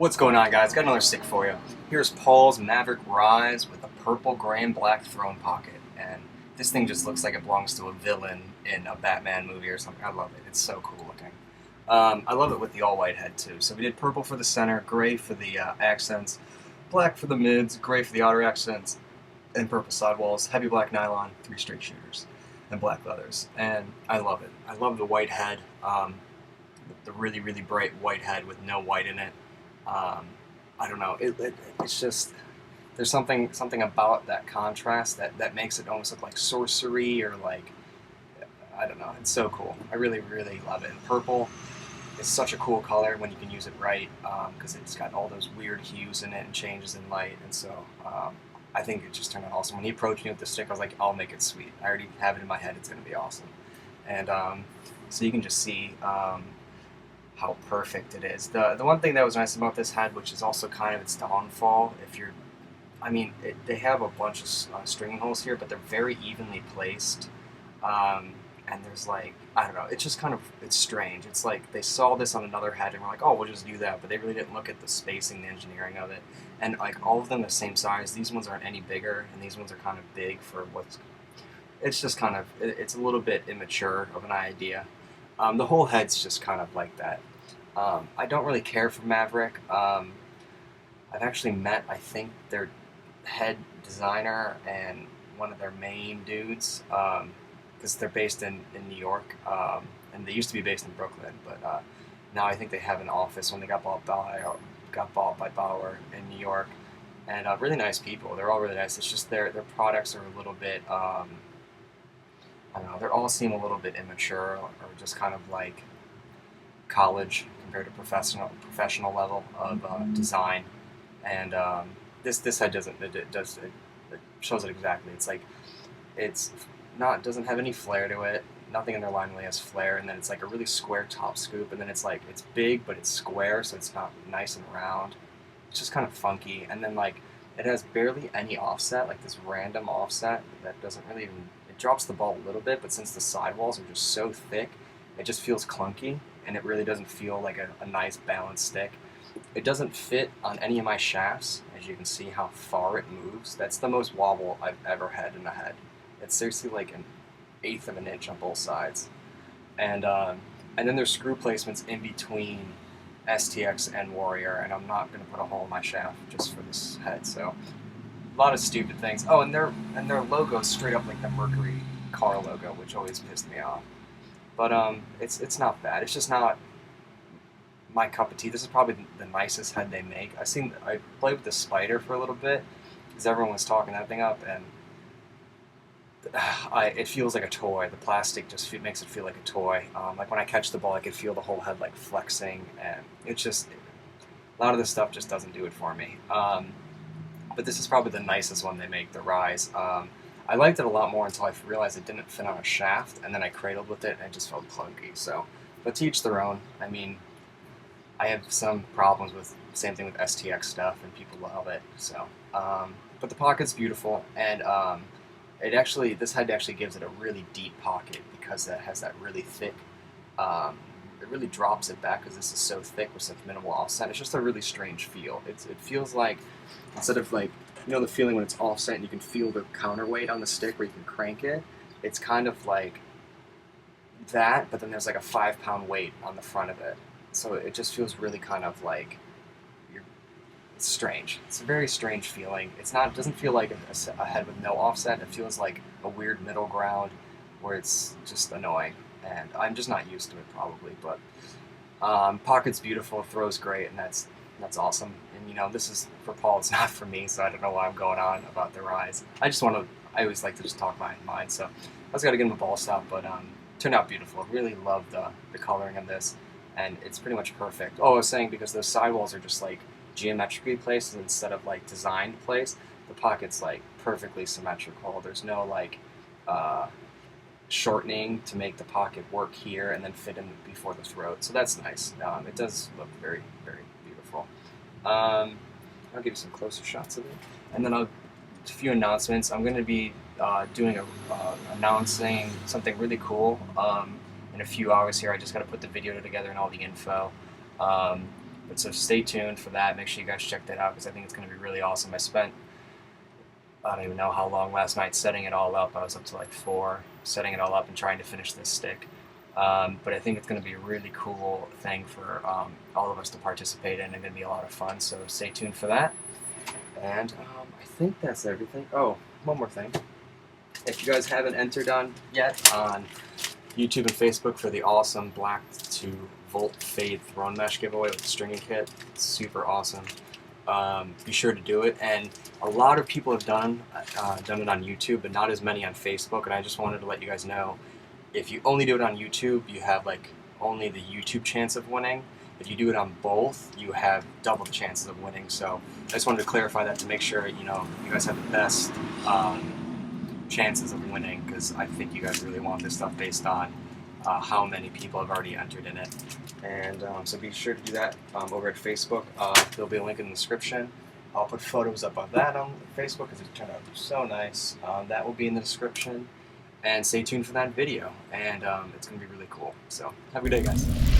What's going on, guys? Got another stick for you. Here's Paul's Maverik Rize with a purple, gray, and black throne pocket. And this thing just looks like it belongs to a villain in a Batman movie or something. I love it. It's so cool looking. I love it with the all-white head, too. So we did purple for the center, gray for the accents, black for the mids, gray for the outer accents, and purple sidewalls, heavy black nylon, 3 straight shooters, and black leathers. And I love it. I love the white head, the really, really bright white head with no white in it. I don't know. It's just there's something about that contrast that makes it almost look like sorcery or like I don't know. It's so cool. I really really love it. And purple is such a cool color when you can use it right because it's got all those weird hues in it and changes in light. And so I think it just turned out awesome. When he approached me with the stick, I was like, I'll make it sweet. I already have it in my head. It's going to be awesome. And so you can just see. How perfect it is. The one thing that was nice about this head, which is also kind of its downfall, they have a bunch of stringing holes here, but they're very evenly placed, and there's like, I don't know, it's just kind of, it's strange. It's like they saw this on another head and were like, oh, we'll just do that, but they really didn't look at the spacing, the engineering of it, and like all of them are the same size. These ones aren't any bigger, and these ones are kind of big for what's, it's just kind of, it's a little bit immature of an idea. The whole head's just kind of like that. I don't really care for Maverik. I've actually met, I think, their head designer and one of their main dudes, because they're based in New York, and they used to be based in Brooklyn, but now I think they have an office when they got bought by Bauer in New York, and really nice people. They're all really nice. It's just their products are a little bit. I don't know, they all seem a little bit immature or just kind of like college compared to professional level of design. And this head doesn't, it shows it exactly. It's like, it's not, doesn't have any flair to it. Nothing in their line really has flair. And then it's like a really square top scoop. And then it's like, it's big, but it's square, so it's not nice and round. It's just kind of funky. And then like, it has barely any offset, like this random offset that doesn't really even, it drops the ball a little bit, but since the sidewalls are just so thick, it just feels clunky, and it really doesn't feel like a nice balanced stick. It doesn't fit on any of my shafts, as you can see how far it moves. That's the most wobble I've ever had in a head. It's seriously like an eighth of an inch on both sides. And then there's screw placements in between STX and Warrior, and I'm not going to put a hole in my shaft just for this head. So a lot of stupid things. Oh, and their logo is straight up like the Mercury car logo, which always pissed me off. But it's not bad. It's just not my cup of tea. This is probably the nicest head they make. I played with the Spider for a little bit because everyone was talking that thing up, and it feels like a toy. The plastic just makes it feel like a toy. Like when I catch the ball, I can feel the whole head like flexing, and it's just a lot of this stuff just doesn't do it for me. But this is probably the nicest one they make, the Rize. I liked it a lot more until I realized it didn't fit on a shaft, and then I cradled with it, and it just felt clunky. So, but to each their own. I mean, I have some problems with, same thing with STX stuff, and people love it. So, but the pocket's beautiful, and this head actually gives it a really deep pocket because it has that really thick. It really drops it back because this is so thick with such minimal offset. It's just a really strange feel. It feels like, instead of like, you know the feeling when it's offset and you can feel the counterweight on the stick where you can crank it? It's kind of like that, but then there's like a 5-pound weight on the front of it. So it just feels really kind of like, it's strange. It's a very strange feeling. It doesn't feel like a head with no offset. It feels like a weird middle ground where it's just annoying. And I'm just not used to it probably, but pocket's beautiful, throws great, and that's awesome. And you know, this is for Paul, it's not for me, so I don't know why I'm going on about the Rize. I always like to just talk my mind, so I just got to give him a ball stop, but turned out beautiful. Really love the coloring of this, and it's pretty much perfect. Oh, I was saying because those sidewalls are just like geometrically placed instead of like designed placed, the pocket's like perfectly symmetrical. There's no like shortening to make the pocket work here and then fit in before the throat. So that's nice. It does look very, very beautiful. I'll give you some closer shots of it. And then a few announcements. I'm going to be announcing something really cool in a few hours here. I just got to put the video together and all the info. But so stay tuned for that. Make sure you guys check that out because I think it's going to be really awesome. I don't even know how long last night setting it all up. I was up to like 4, setting it all up and trying to finish this stick. But I think it's going to be a really cool thing for all of us to participate in, and going to be a lot of fun. So stay tuned for that. And I think that's everything. Oh, one more thing. If you guys haven't entered on yet on YouTube and Facebook for the awesome Black to Volt Fade Throne Mesh giveaway with the stringing kit, it's super awesome. Be sure to do it. And a lot of people have done it on YouTube, but not as many on Facebook. And I just wanted to let you guys know, if you only do it on YouTube, you have like only the YouTube chance of winning. If you do it on both, you have double the chances of winning. So I just wanted to clarify that to make sure you guys have the best chances of winning, because I think you guys really want this stuff based on how many people have already entered in it. And so be sure to do that over at Facebook. There'll be a link in the description. I'll put photos up of that on Facebook because it turned out so nice. That will be in the description. And stay tuned for that video. And it's going to be really cool. So have a good day, guys.